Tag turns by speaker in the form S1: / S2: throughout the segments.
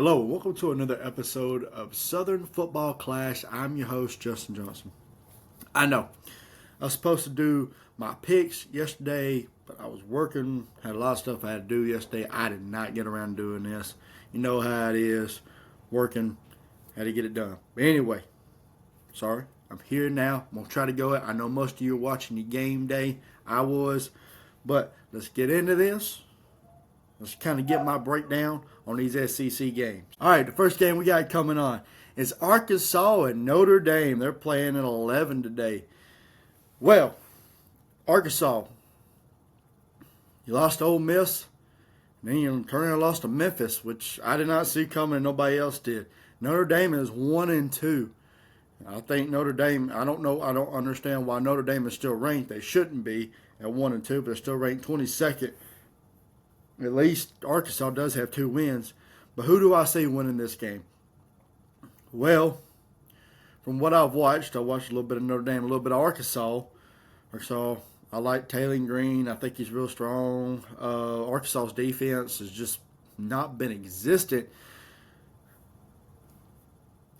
S1: Hello, welcome to another episode of Southern Football Clash. I'm your host, Justin Johnson. I know, I was supposed to do my picks yesterday, but I was working, had a lot of stuff I had to do yesterday. I did not get around to doing this. You know how it is, working, had to get it done. But anyway, sorry, I'm here now. I'm going to try to go. I know most of you are watching the game day. I was, but let's get into this. Let's kind of get my breakdown on these SEC games. All right, the first game we got coming on is Arkansas and Notre Dame. They're playing at 11 today. Well, Arkansas, you lost to Ole Miss, and then you turned around and lost to Memphis, which I did not see coming and nobody else did. Notre Dame is 1-2. I think Notre Dame, I don't understand why Notre Dame is still ranked. They shouldn't be at 1-2, but they're still ranked 22nd. At least Arkansas does have 2 wins. But who do I see winning this game? Well, from what I've watched, I watched a little bit of Notre Dame, a little bit of Arkansas. I like Taylor Green. I think he's real strong. Arkansas's defense has just not been existent.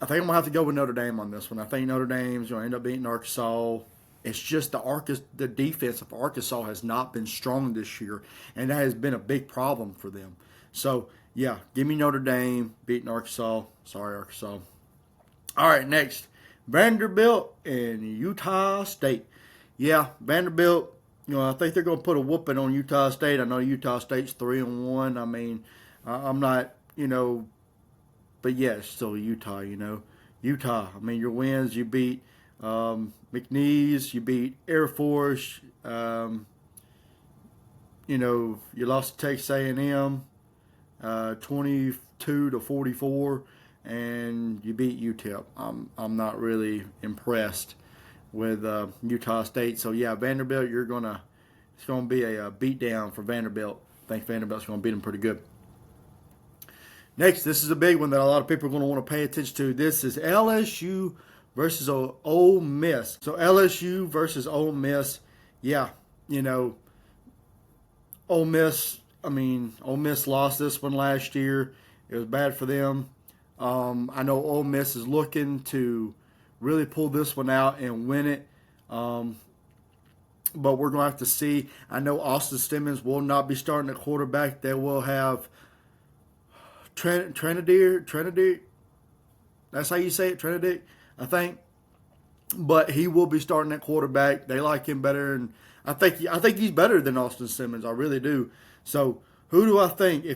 S1: I think I'm going to have to go with Notre Dame on this one. I think Notre Dame's going to end up beating Arkansas. It's just the defense of Arkansas has not been strong this year, and that has been a big problem for them. So, yeah, give me Notre Dame beating Arkansas. Sorry, Arkansas. All right, next, Vanderbilt and Utah State. Yeah, Vanderbilt, I think they're going to put a whooping on Utah State. I know Utah State's 3-1. I mean, I'm not, but yeah, it's still Utah, Utah, I mean, your wins, you beat McNeese, you beat Air Force, you lost to Texas A&M 22-44, and you beat UTEP. I'm not really impressed with Utah State. So yeah, Vanderbilt, it's gonna be a beat down for Vanderbilt. I think Vanderbilt's gonna beat them pretty good. Next, this is a big one that a lot of people are going to want to pay attention to. This is LSU versus Ole Miss. So LSU versus Ole Miss. Yeah, Ole Miss. Ole Miss lost this one last year. It was bad for them. I know Ole Miss is looking to really pull this one out and win it. But we're going to have to see. I know Austin Simmons will not be starting at quarterback. They will have Trinity. That's how you say it, Trinity, I think. But he will be starting at quarterback. They like him better, and I think he's better than Austin Simmons. I really do. So who do I think? I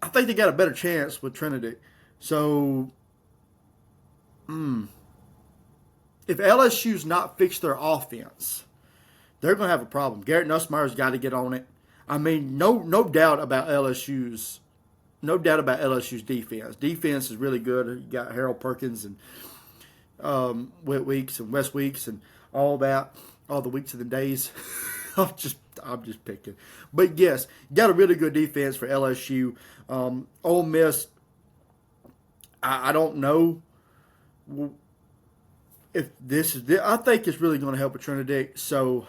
S1: think they got a better chance with Trinity. So, if LSU's not fixed their offense, they're going to have a problem. Garrett Nussmeier's got to get on it. I mean, no doubt about LSU's defense. Defense is really good. You got Harold Perkins and Whit Weeks and West Weeks and all that, all the weeks of the days. I'm just picking. But yes, got a really good defense for LSU. Ole Miss, I don't know if this is. I think it's really going to help with Trinity. So,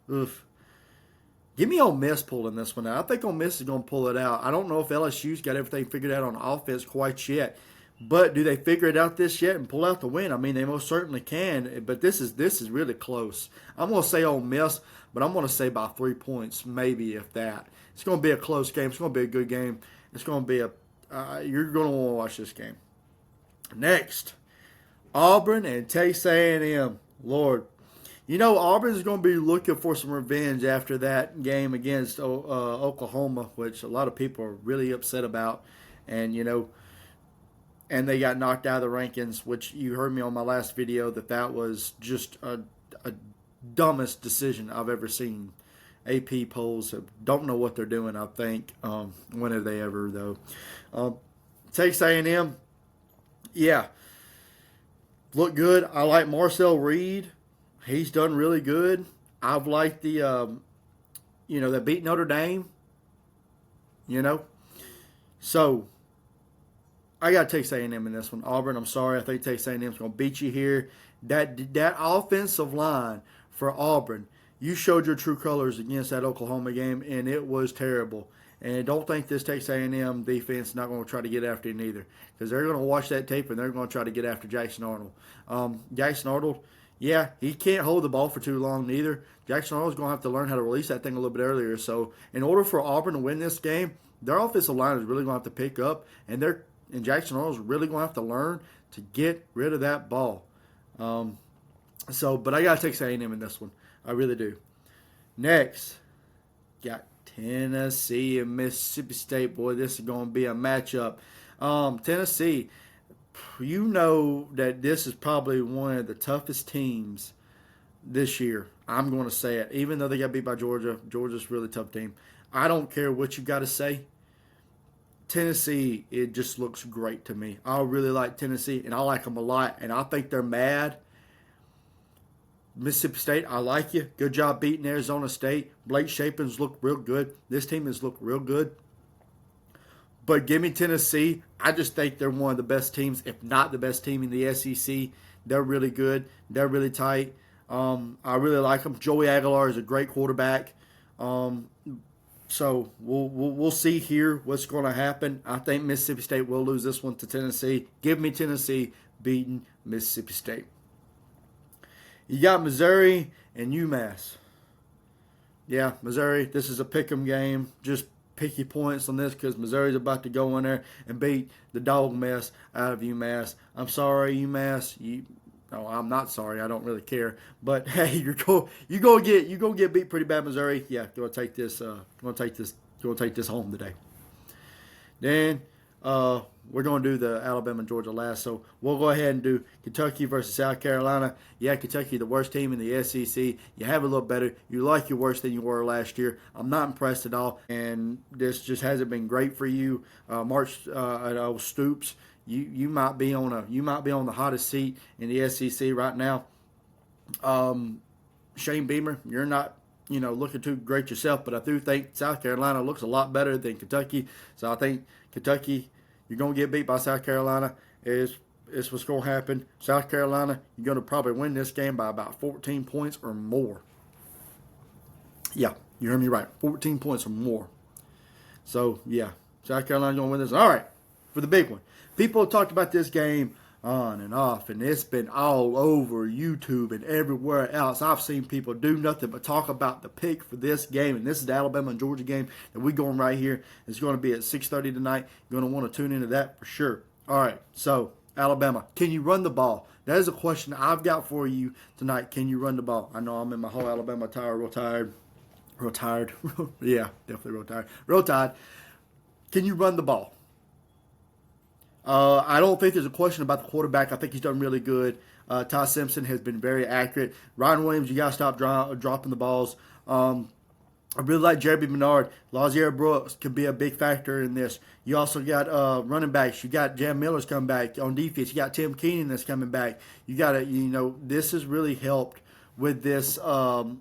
S1: give me Ole Miss pulling this one out. I think Ole Miss is going to pull it out. I don't know if LSU's got everything figured out on offense quite yet. But do they figure it out this yet and pull out the win? I mean, they most certainly can. But this is really close. I'm going to say Ole Miss, but I'm going to say by 3 points, maybe if that. It's going to be a close game. It's going to be a good game. It's going to be you're going to want to watch this game. Next, Auburn and Texas A&M. Lord. Auburn is going to be looking for some revenge after that game against Oklahoma, which a lot of people are really upset about. And, and they got knocked out of the rankings, which you heard me on my last video that was just a dumbest decision I've ever seen. AP polls don't know what they're doing, I think. When have they ever, though? Texas A&M, yeah, look good. I like Marcel Reed. He's done really good. I've liked they beat Notre Dame. So I got Texas A&M in this one. Auburn, I'm sorry. I think Texas A&M is going to beat you here. That offensive line for Auburn, you showed your true colors against that Oklahoma game, and it was terrible. And don't think this Texas A&M defense is not going to try to get after him either, because they're going to watch that tape and they're going to try to get after Jackson Arnold. Jackson Arnold, yeah, he can't hold the ball for too long neither. Jackson Arnold's going to have to learn how to release that thing a little bit earlier. So in order for Auburn to win this game, their offensive line is really going to have to pick up, and Jackson Arnold's really going to have to learn to get rid of that ball. But I got to take A&M in this one. I really do. Next, got Tennessee and Mississippi State. Boy, this is going to be a matchup. Tennessee, you know that this is probably one of the toughest teams this year. I'm going to say it. Even though they got beat by Georgia, Georgia's a really tough team. I don't care what you got to say. Tennessee, it just looks great to me. I really like Tennessee, and I like them a lot, and I think they're mad. Mississippi State, I like you. Good job beating Arizona State. Blake Shapen's looked real good. This team has looked real good. But give me Tennessee. I just think they're one of the best teams, if not the best team in the SEC. They're really good. They're really tight. I really like them. Joey Aguilar is a great quarterback. So we'll see here what's going to happen. I think Mississippi State will lose this one to Tennessee. Give me Tennessee beating Mississippi State. You got Missouri and UMass. Yeah, Missouri, this is a pick'em game. Just pick your points on this because Missouri's about to go in there and beat the dog mess out of UMass. I'm sorry, UMass. No, I'm not sorry. I don't really care. But hey, you're gonna get beat pretty bad, Missouri. Yeah, gonna take this home today. Then we're going to do the Alabama and Georgia last. So we'll go ahead and do Kentucky versus South Carolina. Yeah, Kentucky, the worst team in the SEC. You have a little better. You like you worse than you were last year. I'm not impressed at all. And this just hasn't been great for you. Stoops, you might be on the hottest seat in the SEC right now. Shane Beamer, you're not looking too great yourself, but I do think South Carolina looks a lot better than Kentucky. So I think Kentucky, you're going to get beat by South Carolina. Is what's going to happen. South Carolina, you're going to probably win this game by about 14 points or more. Yeah, you heard me right. 14 points or more. So, yeah, South Carolina's going to win this. All right, for the big one. People have talked about this game on and off, and it's been all over YouTube and everywhere else. I've seen people do nothing but talk about the pick for this game, and this is the Alabama and Georgia game that we're going right here. It's going to be at 6:30 tonight. You're going to want to tune into that for sure. All right, so Alabama, can you run the ball? That is a question I've got for you tonight. Can you run the ball? I know I'm in my whole Alabama attire, real tired. Yeah, definitely real tired. Can you run the ball? I don't think there's a question about the quarterback. I think he's done really good. Ty Simpson has been very accurate. Ryan Williams, you got to stop dropping the balls. I really like Jeremy Menard. Lazier Brooks can be a big factor in this. You also got running backs. You got Jam Miller's coming back on defense. You got Tim Keenan that's coming back. You got to, this has really helped with this bye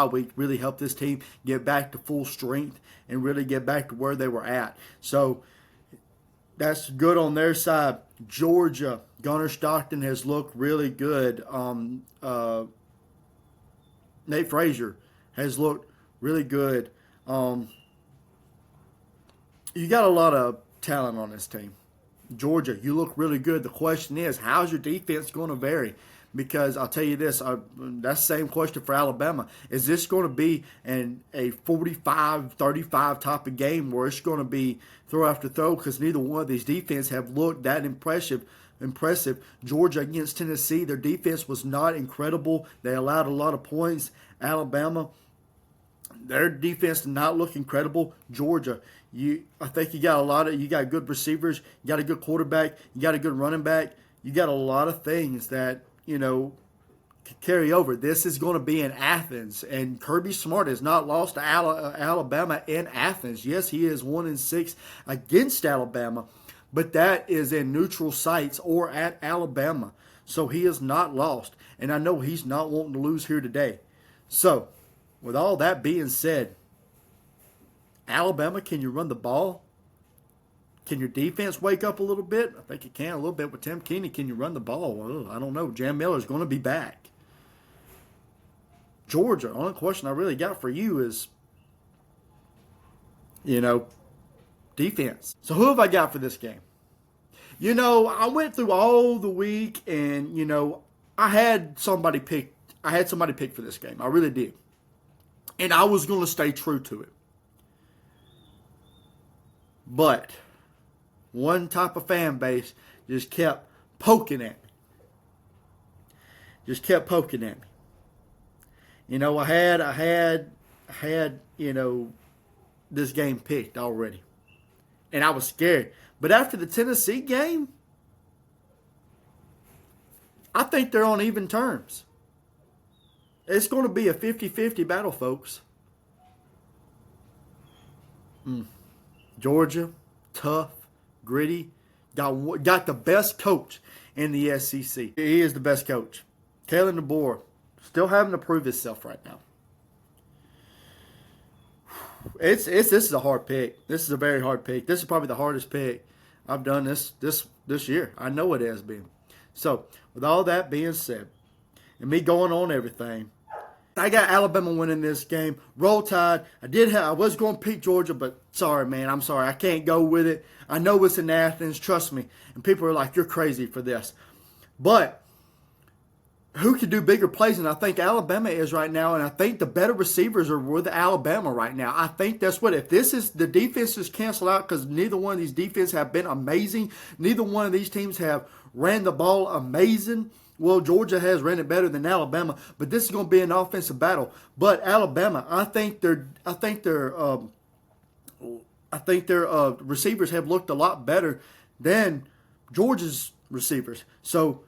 S1: week. Really helped this team get back to full strength and really get back to where they were at. So that's good on their side. Georgia, Gunnar Stockton has looked really good. Nate Frazier has looked really good. You got a lot of talent on this team. Georgia, you look really good. The question is, how's your defense going to vary? Because I'll tell you this, that's the same question for Alabama. Is this going to be a 45-35 type of game where it's going to be throw after throw? Because neither one of these defenses have looked that impressive. Georgia against Tennessee, their defense was not incredible. They allowed a lot of points. Alabama, their defense did not look incredible. Georgia, I think you got good receivers, you got a good quarterback, you got a good running back, you got a lot of things that carry over. This is going to be in Athens, and Kirby Smart has not lost to Alabama in Athens. Yes, he is 1-6 against Alabama, but that is in neutral sites or at Alabama. So he is not lost, and I know he's not wanting to lose here today. So, with all that being said, Alabama, can you run the ball? Can your defense wake up a little bit? I think it can a little bit with Tim Keeney. Can you run the ball? Well, I don't know. Jam Miller's going to be back. Georgia. Only question I really got for you is, defense. So who have I got for this game? I went through all the week and, I had somebody picked. I had somebody picked for this game. I really did. And I was going to stay true to it. But one type of fan base just kept poking at me. I had, this game picked already. And I was scared. But after the Tennessee game, I think they're on even terms. It's going to be a 50-50 battle, folks. Georgia, tough, gritty, got the best coach in the SEC. He is the best coach. Kalen DeBoer, still having to prove himself right now. This is a hard pick. This is a very hard pick. This is probably the hardest pick I've done this year. I know it has been. So, with all that being said, and me going on everything, I got Alabama winning this game. Roll Tide. I was going to pick Georgia, but sorry, man. I'm sorry. I can't go with it. I know it's in Athens. Trust me. And people are like, you're crazy for this. But who could do bigger plays than I think Alabama is right now? And I think the better receivers are with Alabama right now. I think that's what, if this is, the defense is canceled out because neither one of these defenses have been amazing. Neither one of these teams have ran the ball amazing. Well, Georgia has ran it better than Alabama, but this is going to be an offensive battle. But Alabama, I think their receivers have looked a lot better than Georgia's receivers. So,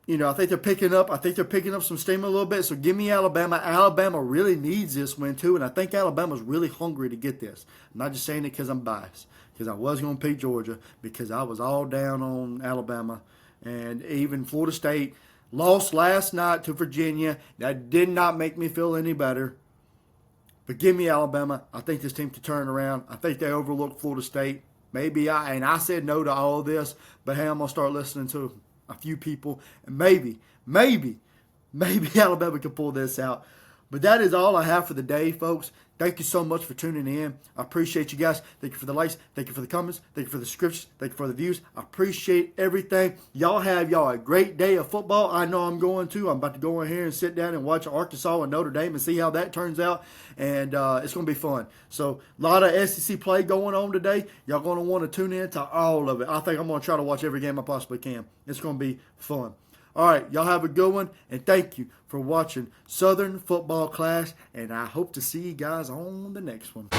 S1: I think they're picking up some steam a little bit. So give me Alabama. Alabama really needs this win too, and I think Alabama's really hungry to get this. I'm not just saying it because I'm biased, because I was going to pick Georgia because I was all down on Alabama. And even Florida State lost last night to Virginia. That did not make me feel any better. But give me Alabama. I think this team can turn around. I think they overlooked Florida State. I said no to all of this, but hey, I'm going to start listening to a few people. And maybe Alabama can pull this out. But that is all I have for the day, folks. Thank you so much for tuning in. I appreciate you guys. Thank you for the likes. Thank you for the comments. Thank you for the subscriptions. Thank you for the views. I appreciate everything. Y'all have a great day of football. I know I'm going to. I'm about to go in here and sit down and watch Arkansas and Notre Dame and see how that turns out. And it's going to be fun. So a lot of SEC play going on today. Y'all going to want to tune in to all of it. I think I'm going to try to watch every game I possibly can. It's going to be fun. All right, y'all have a good one, and thank you for watching Southern Football Clash, and I hope to see you guys on the next one.